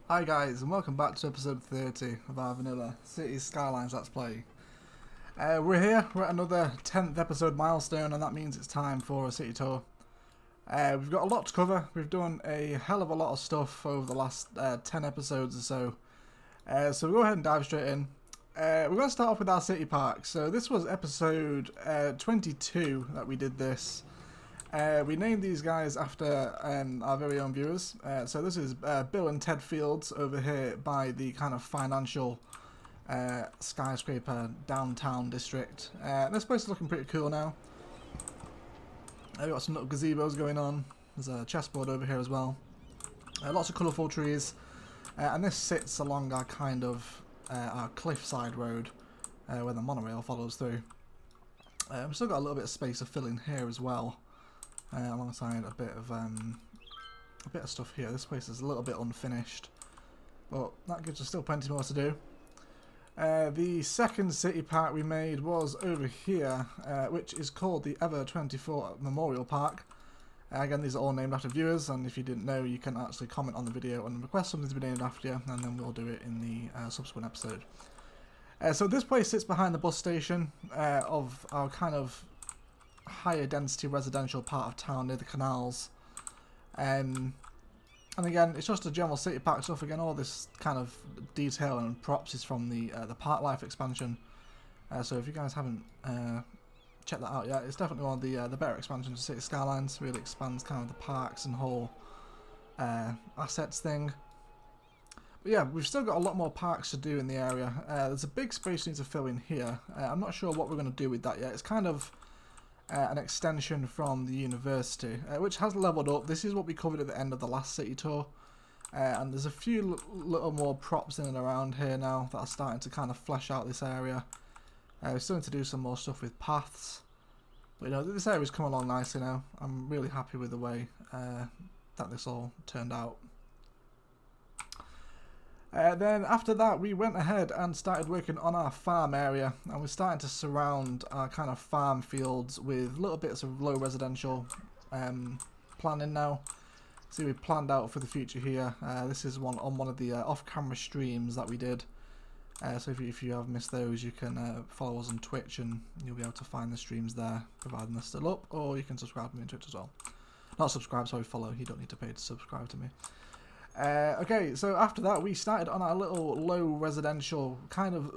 Hi guys, and welcome back to episode 30 of our Vanilla City Skylines Let's Play. We're here, we're at another 10th episode milestone, and that means it's time for a city tour. We've got a lot to cover. We've done a hell of a lot of stuff over the last 10 episodes or so. So we'll go ahead and dive straight in. We're going to start off with our city park. So this was episode 22 that we did this. We named these guys after our very own viewers. So this is Bill and Ted Fields over here by the kind of financial skyscraper downtown district. This place is looking pretty cool now. We've got some little gazebos going on. There's a chessboard over here as well. Lots of colourful trees. And this sits along our kind of our cliffside road where the monorail follows through. We've still got a little bit of space to fill in here as well. Alongside a bit of stuff here. This place is a little bit unfinished, but that gives us still plenty more to do. The second city park we made was over here, which is called the Ever 24 Memorial Park. Again, these are all named after viewers, and if you didn't know, you can actually comment on the video and request something to be named after you, and then we'll do it in the subsequent episode. So this place sits behind the bus station of our kind of higher density residential part of town near the canals, and again it's just a general city park stuff. Again, all this kind of detail and props is from the Park Life expansion, so if you guys haven't checked that out yet, it's definitely one of the better expansions of City Skylines. Really expands kind of the parks and whole assets thing. But yeah, we've still got a lot more parks to do in the area. There's a big space we need to fill in here. I'm not sure what we're going to do with that yet. It's kind of an extension from the university, which has leveled up. This is what we covered at the end of the last city tour, and there's a few little more props in and around here now that are starting to kind of flesh out this area. We're starting to do some more stuff with paths, but you know, this area's come along nicely now. I'm really happy with the way that this all turned out. Then after that, we went ahead and started working on our farm area, and we're starting to surround our kind of farm fields with little bits of low residential planning now. See, we've planned out for the future here. This is one of the off-camera streams that we did. So if you have missed those, you can follow us on Twitch, and you'll be able to find the streams there, providing they're still up, or you can subscribe to me on Twitch as well. Not subscribe, sorry, follow. You don't need to pay to subscribe to me. Okay, so after that we started on our little low residential kind of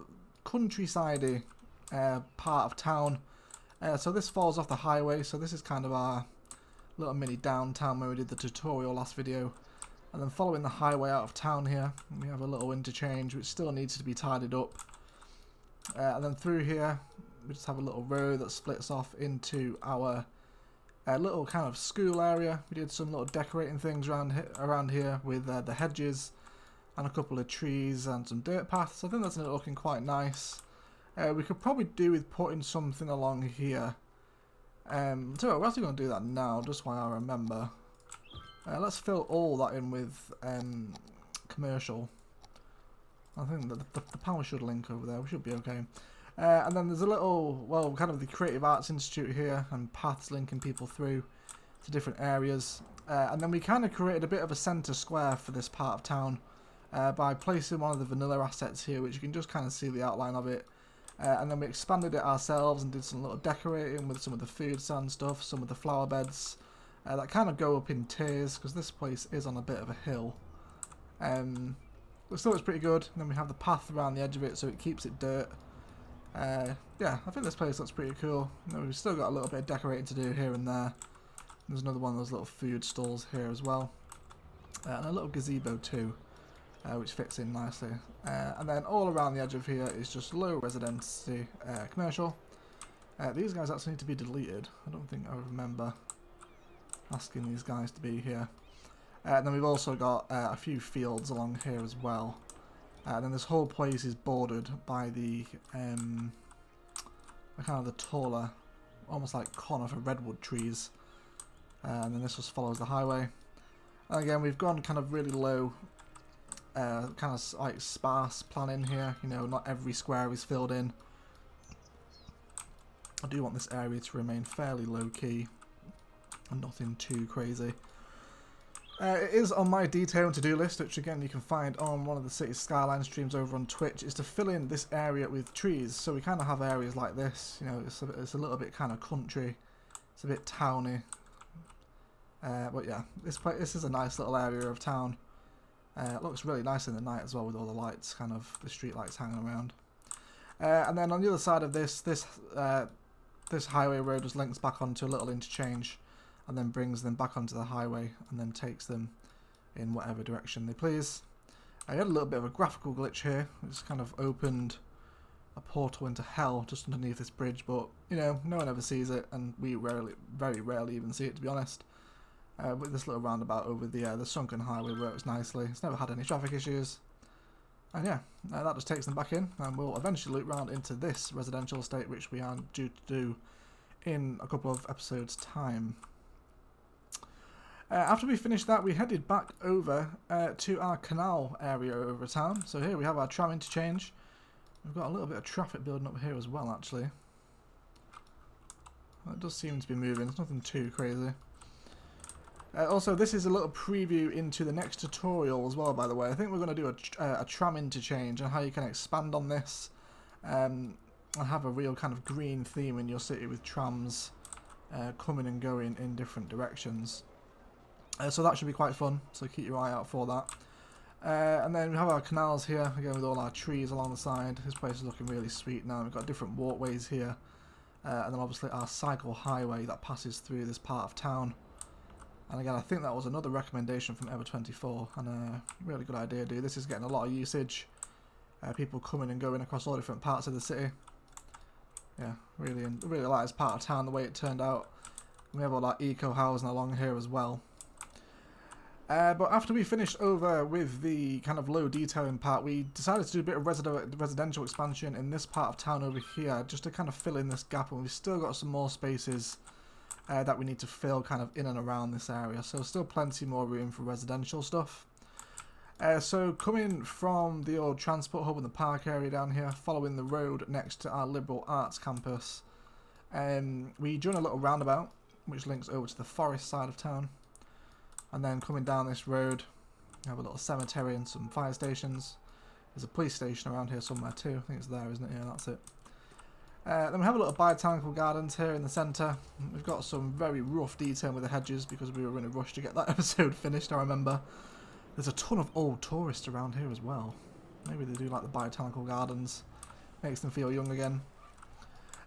countryside part of town. So this falls off the highway, so this is kind of our little mini downtown where we did the tutorial last video. And then following the highway out of town here, we have a little interchange which still needs to be tidied up. And then through here we just have a little road that splits off into our little kind of school area. We did some little decorating things around here with the hedges and a couple of trees and some dirt paths. I think that's looking quite nice. We could probably do with putting something along here. So we're actually going to do that now, just while I remember. Let's fill all that in with commercial. I think that the power should link over there. We should be okay. And then there's a little, well, kind of the Creative Arts Institute here, and paths linking people through to different areas. And then we kind of created a bit of a centre square for this part of town by placing one of the vanilla assets here, which you can just kind of see the outline of it. And then we expanded it ourselves and did some little decorating with some of the food stand stuff, some of the flower beds that kind of go up in tiers, because this place is on a bit of a hill. But still it's pretty good. And then we have the path around the edge of it, so it keeps it dirt. Yeah, I think this place looks pretty cool. You know, we've still got a little bit of decorating to do here and there. There's another one of those little food stalls here as well. And a little gazebo too, which fits in nicely. And then all around the edge of here is just low residency commercial. These guys actually need to be deleted. I don't think I remember asking these guys to be here. And then we've also got a few fields along here as well. And then this whole place is bordered by the kind of the taller, almost like conifer redwood trees. And then this just follows the highway. And again, we've gone kind of really low, kind of like sparse planning here. You know, not every square is filled in. I do want this area to remain fairly low key and nothing too crazy. It is on my detail to-do list, which again you can find on one of the Cities Skylines streams over on Twitch, is to fill in this area with trees. So we kind of have areas like this, you know, it's a little bit kind of country, it's a bit towny. But yeah, this is a nice little area of town. It looks really nice in the night as well with all the lights, kind of the street lights hanging around. And then on the other side of this highway road just links back onto a little interchange, and then brings them back onto the highway, and then takes them in whatever direction they please. I had a little bit of a graphical glitch here. It just kind of opened a portal into hell just underneath this bridge, but you know, no one ever sees it, and we very rarely even see it, to be honest. With this little roundabout over the sunken highway works nicely. It's never had any traffic issues. And yeah, that just takes them back in, and we'll eventually loop round into this residential estate, which we are due to do in a couple of episodes' time. After we finished that, we headed back over to our canal area over town. So here we have our tram interchange. We've got a little bit of traffic building up here as well, actually. It does seem to be moving. It's nothing too crazy. Also, this is a little preview into the next tutorial as well, by the way. I think we're going to do a tram interchange and how you can expand on this and have a real kind of green theme in your city with trams coming and going in different directions. So that should be quite fun, so keep your eye out for that. And then we have our canals here, again with all our trees along the side. This place is looking really sweet now. We've got different walkways here. And then obviously our cycle highway that passes through this part of town. And again, I think that was another recommendation from Ever24, and a really good idea, dude. This is getting a lot of usage. People coming and going across all different parts of the city. Yeah, really like this part of town, the way it turned out. We have all that eco housing along here as well. But after we finished over with the kind of low detailing part, we decided to do a bit of residential expansion in this part of town over here, just to kind of fill in this gap, and we've still got some more spaces that we need to fill kind of in and around this area, so still plenty more room for residential stuff. So coming from the old transport hub in the park area down here, following the road next to our liberal arts campus, we join a little roundabout which links over to the forest side of town. And then coming down this road, we have a little cemetery and some fire stations. There's a police station around here somewhere too. I think it's there, isn't it? Yeah, that's it. Then we have a little botanical gardens here in the centre. We've got some very rough detailing with the hedges because we were in a rush to get that episode finished, I remember. There's a ton of old tourists around here as well. Maybe they do like the botanical gardens. Makes them feel young again.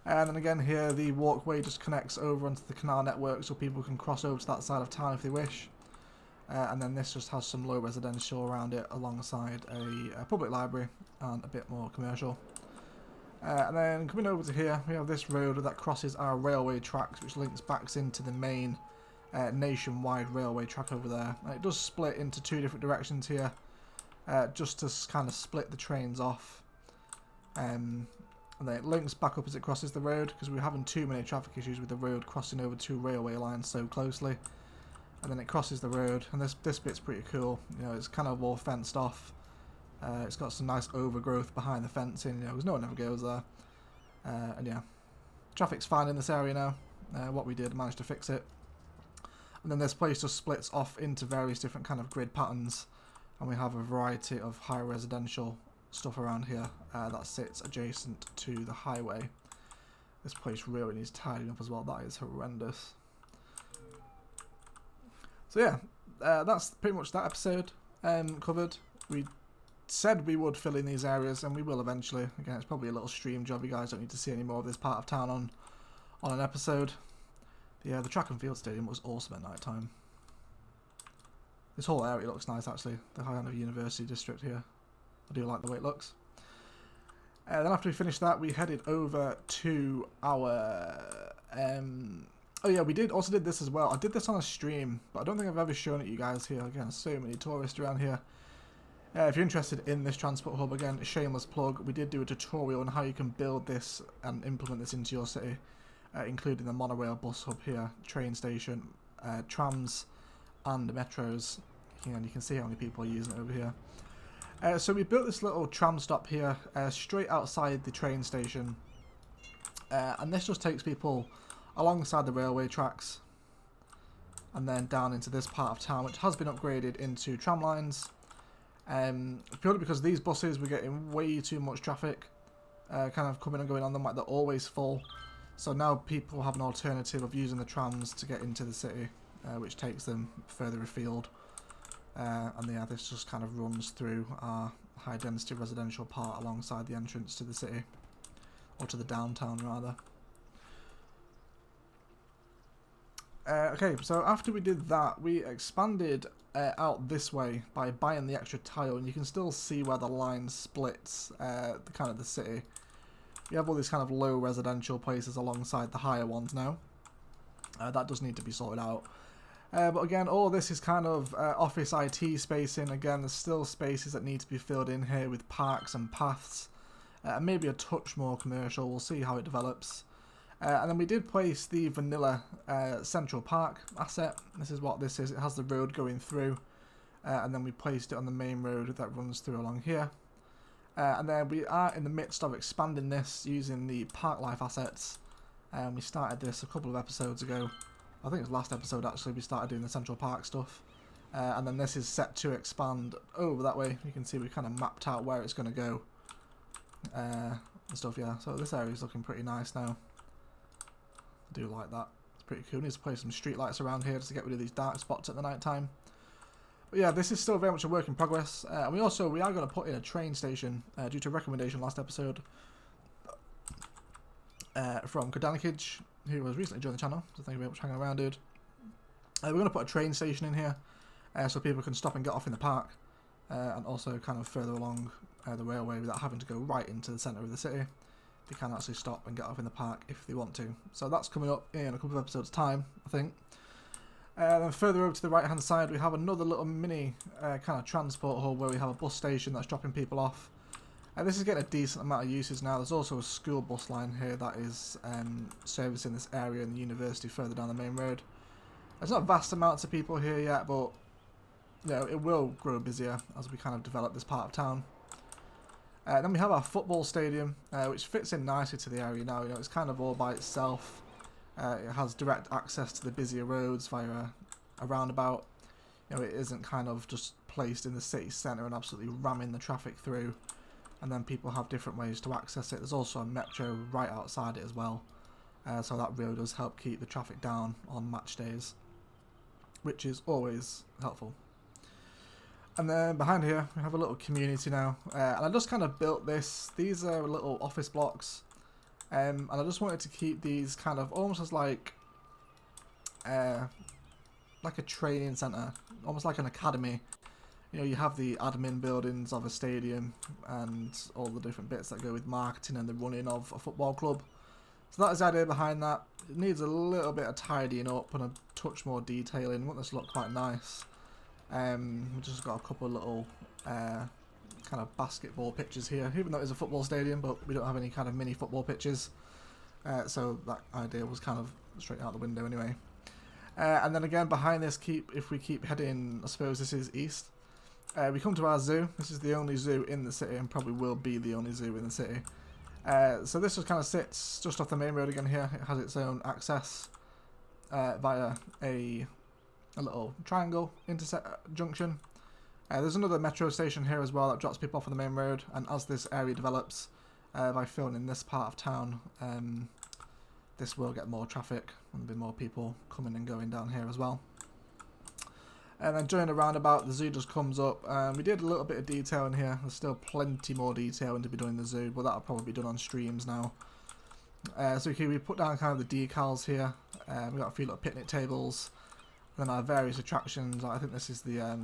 And then again here, the walkway just connects over onto the canal network so people can cross over to that side of town if they wish. And then this just has some low residential around it alongside a public library and a bit more commercial. And then coming over to here, we have this road that crosses our railway tracks, which links back into the main nationwide railway track over there. And it does split into two different directions here, just to kind of split the trains off. And then it links back up as it crosses the road, because we're having too many traffic issues with the road crossing over two railway lines so closely. And then it crosses the road, and this bit's pretty cool. You know, it's kind of all fenced off. It's got some nice overgrowth behind the fencing, you know, because no one ever goes there. And yeah, traffic's fine in this area now. What we did, managed to fix it. And then this place just splits off into various different kind of grid patterns, and we have a variety of high residential stuff around here that sits adjacent to the highway. This place really needs tidying up as well. That is horrendous. So yeah, that's pretty much that episode covered. We said we would fill in these areas, and we will eventually. Again, it's probably a little stream job. You guys don't need to see any more of this part of town on an episode. The track and field stadium was awesome at night time. This whole area looks nice, actually. The Highlander University district here. I do like the way it looks. Then after we finished that, we headed over to our... oh yeah, we also did this as well. I did this on a stream, but I don't think I've ever shown it you guys here. Again, so many tourists around here. If you're interested in this transport hub, again, a shameless plug, we did do a tutorial on how you can build this and implement this into your city, including the monorail bus hub here, train station, trams, and the metros. And you can see how many people are using it over here. So we built this little tram stop here, straight outside the train station, and this just takes people alongside the railway tracks. and then down into this part of town, which has been upgraded into tram lines. Purely because these buses were getting way too much traffic kind of coming and going on them, like they're always full. So now people have an alternative of using the trams to get into the city, which takes them further afield. And yeah, this just kind of runs through our high density residential part alongside the entrance to the city, or to the downtown rather. Okay, so after we did that, we expanded out this way by buying the extra tile, and you can still see where the line splits kind of the city. You have all these kind of low residential places alongside the higher ones now. That does need to be sorted out. But again, all this is kind of office IT spacing. Again, there's still spaces that need to be filled in here with parks and paths. Maybe a touch more commercial. We'll see how it develops. And then we did place the vanilla Central Park asset. This is what this is. It has the road going through. And then we placed it on the main road that runs through along here. And then we are in the midst of expanding this using the park life assets. We started this a couple of episodes ago. I think it was last episode actually we started doing the Central Park stuff. And then this is set to expand over that way. You can see we kind of mapped out where it's going to go. And stuff, yeah. So this area is looking pretty nice now. I do like that. It's pretty cool. Need to place some street lights around here just to get rid of these dark spots at the night time. But yeah, this is still very much a work in progress. And we are going to put in a train station due to a recommendation last episode from Kodanikij, who has recently joined the channel. So thank you very much for hanging around, dude. We're going to put a train station in here so people can stop and get off in the park, and also kind of further along the railway without having to go right into the centre of the city. They can actually stop and get off in the park if they want to. So that's coming up in a couple of episodes' time, I think. Then further over to the right hand side we have another little mini kind of transport hub where we have a bus station that's dropping people off. This is getting a decent amount of uses now. There's also a school bus line here that is servicing this area and the university further down the main road. There's not vast amounts of people here yet, but you know, it will grow busier as we kind of develop this part of town. Then we have our football stadium, which fits in nicely to the area now. You know, it's kind of all by itself. It has direct access to the busier roads via a roundabout. You know, it isn't kind of just placed in the city centre and absolutely ramming the traffic through. And then people have different ways to access it. There's also a metro right outside it as well. So that really does help keep the traffic down on match days, which is always helpful. And then behind here we have a little community now. And I just kind of built this. These are little office blocks. And I just wanted to keep these kind of almost as like a training centre, almost like an academy. You know, you have the admin buildings of a stadium and all the different bits that go with marketing and the running of a football club. So that is the idea behind that. It needs a little bit of tidying up and a touch more detailing. I want this to look quite nice. We've just got a couple of little kind of basketball pitches here, even though it's a football stadium, but we don't have any kind of mini football pitches. So that idea was kind of straight out the window anyway. And then again behind this, if we keep heading, I suppose this is east. We come to our zoo. This is the only zoo in the city and probably will be the only zoo in the city. So this just kind of sits just off the main road again here. It has its own access via a little triangle junction. There's another metro station here as well that drops people off on the main road, and as this area develops, by filling in this part of town, this will get more traffic and there'll be more people coming and going down here as well. And then during the roundabout, the zoo just comes up. We did a little bit of detail in here. There's still plenty more detailing to be done in the zoo, but that'll probably be done on streams now. So we put down kind of the decals here. We've got a few little picnic tables. And then our various attractions. I think this is the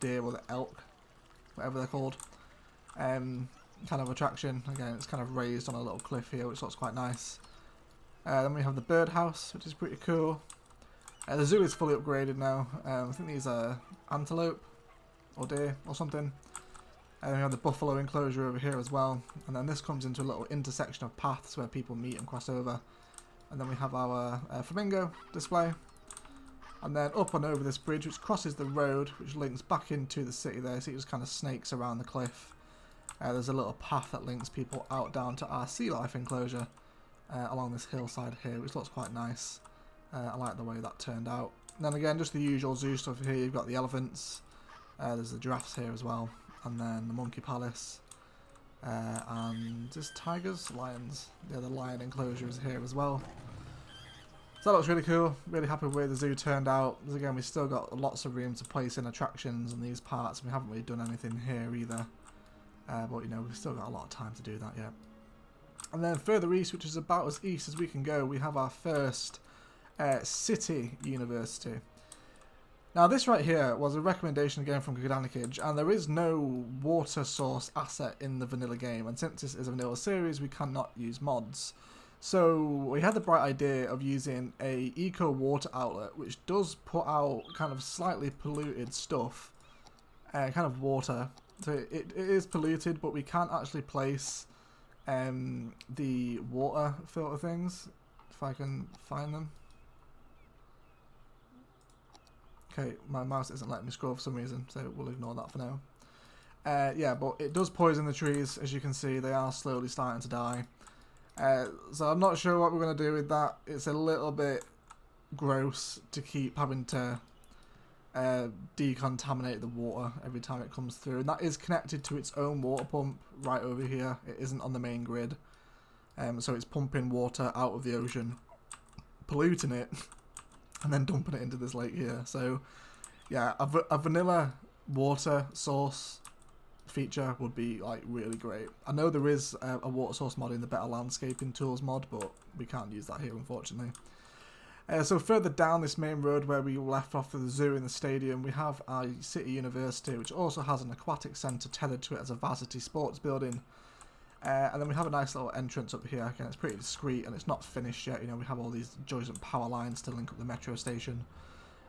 deer or the elk, whatever they're called. Kind of attraction. Again, it's kind of raised on a little cliff here, which looks quite nice. Then we have the birdhouse, which is pretty cool. The zoo is fully upgraded now. I think these are antelope or deer or something. And we have the buffalo enclosure over here as well. And then this comes into a little intersection of paths where people meet and cross over. And then we have our flamingo display. And then up and over this bridge, which crosses the road, which links back into the city there. So it just kind of snakes around the cliff. There's a little path that links people out down to our sea life enclosure along this hillside here, which looks quite nice. I like the way that turned out. And then again, just the usual zoo stuff here. You've got the elephants. There's the giraffes here as well. And then the monkey palace. And just tigers, lions. Yeah, the lion enclosure is here as well. So that looks really cool. Really happy with the way the zoo turned out. Because again, we've still got lots of room to place in attractions in these parts. We haven't really done anything here either. But you know, we've still got a lot of time to do that yet. And then further east, which is about as east as we can go, we have our first city university. Now this right here was a recommendation again from Gdanikage, and there is no water source asset in the vanilla game, and since this is a vanilla series we cannot use mods. So we had the bright idea of using a eco water outlet which does put out kind of slightly polluted stuff, kind of water. So it is polluted, but we can't actually place the water filter things, if I can find them. Okay, my mouse isn't letting me scroll for some reason, so we'll ignore that for now. Yeah, but it does poison the trees, as you can see. They are slowly starting to die. So I'm not sure what we're going to do with that. It's a little bit gross to keep having to decontaminate the water every time it comes through. And that is connected to its own water pump right over here. It isn't on the main grid. So it's pumping water out of the ocean, polluting it, and then dumping it into this lake here. So yeah, a vanilla water source feature would be like really great. I know there is a water source mod in the Better Landscaping Tools mod, but we can't use that here unfortunately. So further down this main road where we left off with the zoo and the stadium, we have our city university, which also has an aquatic centre tethered to it as a varsity sports building. And then we have a nice little entrance up here. Again, it's pretty discreet and it's not finished yet. You know, we have all these joints power lines to link up the metro station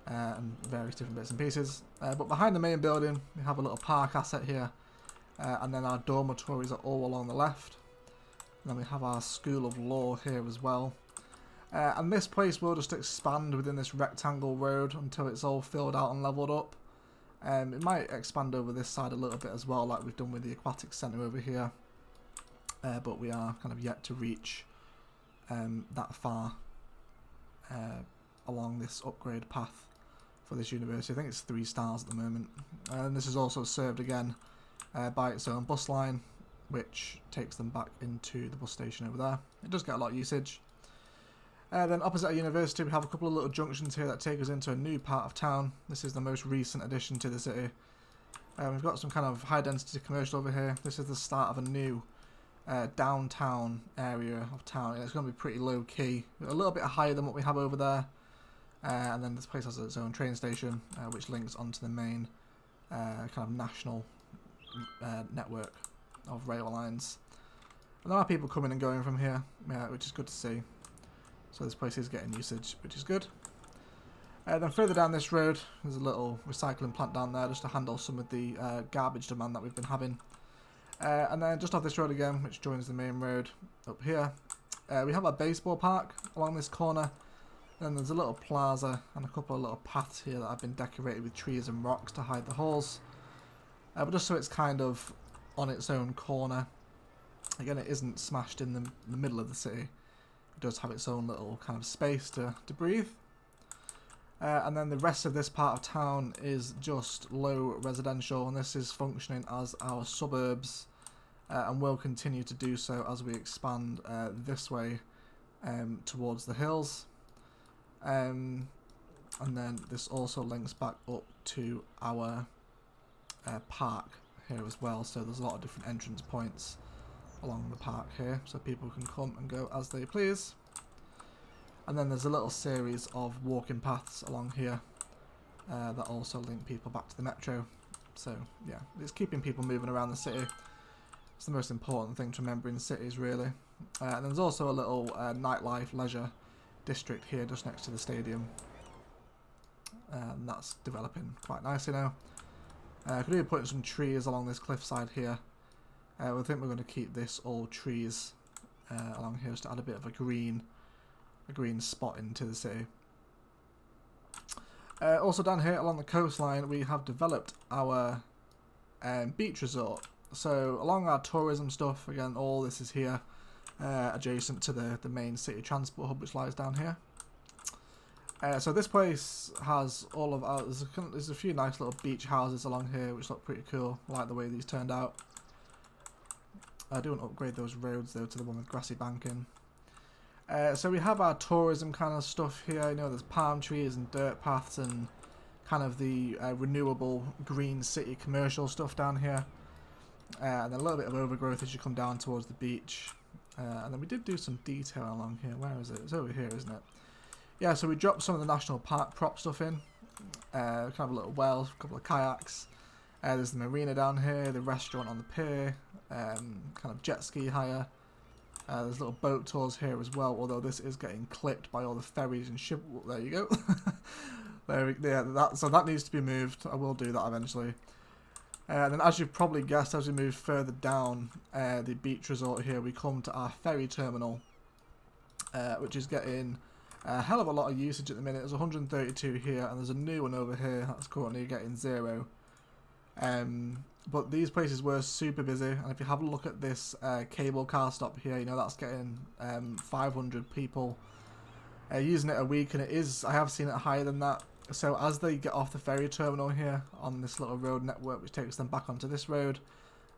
and various different bits and pieces. But behind the main building, we have a little park asset here. And then our dormitories are all along the left. And then we have our School of Law here as well. And this place will just expand within this rectangle road until it's all filled out and leveled up. It might expand over this side a little bit as well, like we've done with the aquatic centre over here. But we are kind of yet to reach that far along this upgrade path for this university. I think it's 3 stars at the moment. And this is also served again by its own bus line, which takes them back into the bus station over there. It does get a lot of usage. Then opposite our university we have a couple of little junctions here that take us into a new part of town. This is the most recent addition to the city. We've got some kind of high density commercial over here. This is the start of a new downtown area of town. It's going to be pretty low key, a little bit higher than what we have over there. And then this place has its own train station, which links onto the main kind of national network of rail lines. And there are people coming and going from here, which is good to see. So this place is getting usage, which is good. Then further down this road, there's a little recycling plant down there just to handle some of the garbage demand that we've been having. And then just off this road again, which joins the main road up here, we have a baseball park along this corner. And then there's a little plaza and a couple of little paths here that have been decorated with trees and rocks to hide the holes. But just so it's kind of on its own corner. Again, it isn't smashed in the middle of the city. It does have its own little kind of space to breathe. And then the rest of this part of town is just low residential, and this is functioning as our suburbs and will continue to do so as we expand this way towards the hills. And then this also links back up to our park here as well, so there's a lot of different entrance points along the park here, so people can come and go as they please. And then there's a little series of walking paths along here that also link people back to the metro. So yeah, it's keeping people moving around the city. It's the most important thing to remember in cities, really. And there's also a little nightlife leisure district here just next to the stadium. And that's developing quite nicely now. Could even put in some trees along this cliffside here. I think we're going to keep this all trees along here just to add a bit of a green spot into the city. Also down here along the coastline we have developed our beach resort. So along our tourism stuff, again all this is here adjacent to the main city transport hub which lies down here. So this place has all of our, there's a few nice little beach houses along here which look pretty cool. I like the way these turned out. I do want to upgrade those roads though to the one with grassy banking. So we have our tourism kind of stuff here. You know, there's palm trees and dirt paths and kind of the renewable green city commercial stuff down here. And then a little bit of overgrowth as you come down towards the beach. And then we did do some detail along here. Where is it? It's over here, isn't it? Yeah, so we dropped some of the national park prop stuff in. Kind of a little well, a couple of kayaks. There's the marina down here, the restaurant on the pier, kind of jet ski hire. There's little boat tours here as well, although this is getting clipped by all the ferries and ship. There you go. So that needs to be moved. I will do that eventually. And then, as you've probably guessed, as we move further down the beach resort here, we come to our ferry terminal, which is getting a hell of a lot of usage at the minute. There's 132 here, and there's a new one over here that's currently getting 0. But these places were super busy, and if you have a look at this cable car stop here, you know that's getting 500 people using it a week, and it is, I have seen it higher than that. So as they get off the ferry terminal here on this little road network which takes them back onto this road,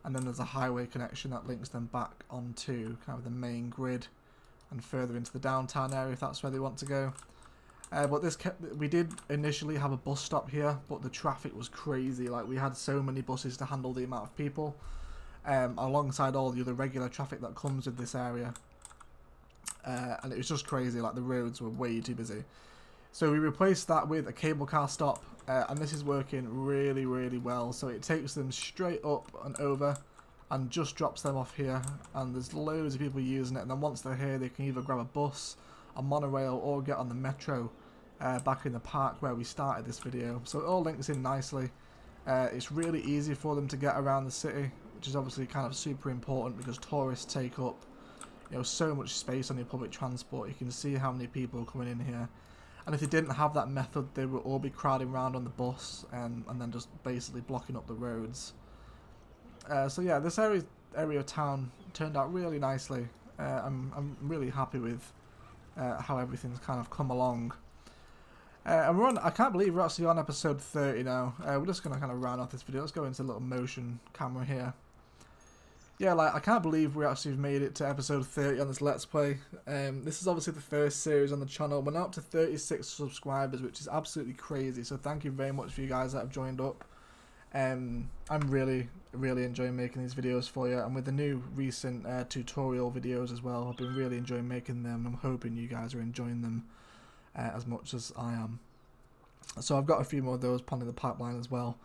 and then there's a highway connection that links them back onto kind of the main grid and further into the downtown area if that's where they want to go. But we did initially have a bus stop here, but the traffic was crazy. Like, we had so many buses to handle the amount of people, alongside all the other regular traffic that comes with this area. And it was just crazy, like the roads were way too busy. So we replaced that with a cable car stop, and this is working really, really well. So it takes them straight up and over and just drops them off here, and there's loads of people using it, and then once they're here they can either grab a bus, a monorail, or get on the metro back in the park where we started this video. So it all links in nicely. It's really easy for them to get around the city, which is obviously kind of super important because tourists take up, you know, so much space on your public transport. You can see how many people are coming in here. And if they didn't have that method, they would all be crowding around on the bus and then just basically blocking up the roads. So yeah, this area of town turned out really nicely. I'm really happy with how everything's kind of come along. And we're on, I can't believe we're actually on episode 30 now. We're just going to kind of round off this video. Let's go into a little motion camera here. Yeah, like, I can't believe we actually made it to episode 30 on this Let's Play. This is obviously the first series on the channel. We're now up to 36 subscribers, which is absolutely crazy. So thank you very much for you guys that have joined up. I'm really, really enjoying making these videos for you. And with the new recent tutorial videos as well, I've been really enjoying making them. I'm hoping you guys are enjoying them as much as I am. So I've got a few more of those planned in the pipeline as well.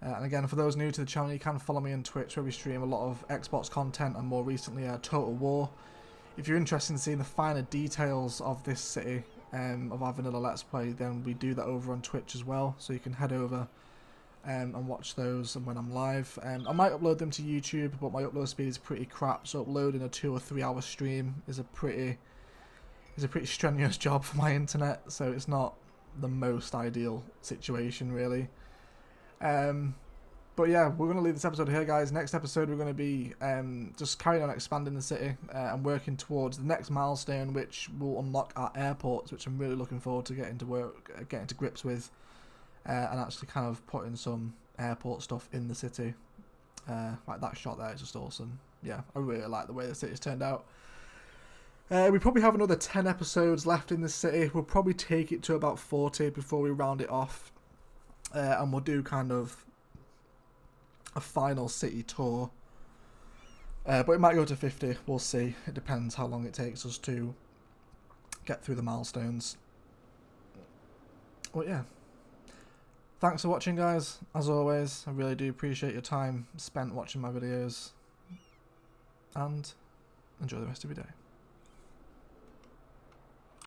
And again, for those new to the channel, you can follow me on Twitch where we stream a lot of Xbox content and more recently Total War. If you're interested in seeing the finer details of this city, of our vanilla Let's Play, then we do that over on Twitch as well. So you can head over and watch those when I'm live. I might upload them to YouTube, but my upload speed is pretty crap. So uploading a 2 or 3 hour stream is a pretty strenuous job for my internet. So it's not the most ideal situation really. But yeah, we're going to leave this episode here, guys. Next episode, we're going to be just carrying on expanding the city and working towards the next milestone, which will unlock our airports, which I'm really looking forward to getting to grips with, and actually kind of putting some airport stuff in the city. Like that shot there is just awesome. Yeah, I really like the way the city's turned out. We probably have another 10 episodes left in this city. We'll probably take it to about 40 before we round it off. And we'll do kind of a final city tour. But it might go to 50, we'll see. It depends how long it takes us to get through the milestones. But yeah. Thanks for watching, guys. As always, I really do appreciate your time spent watching my videos. And enjoy the rest of your day.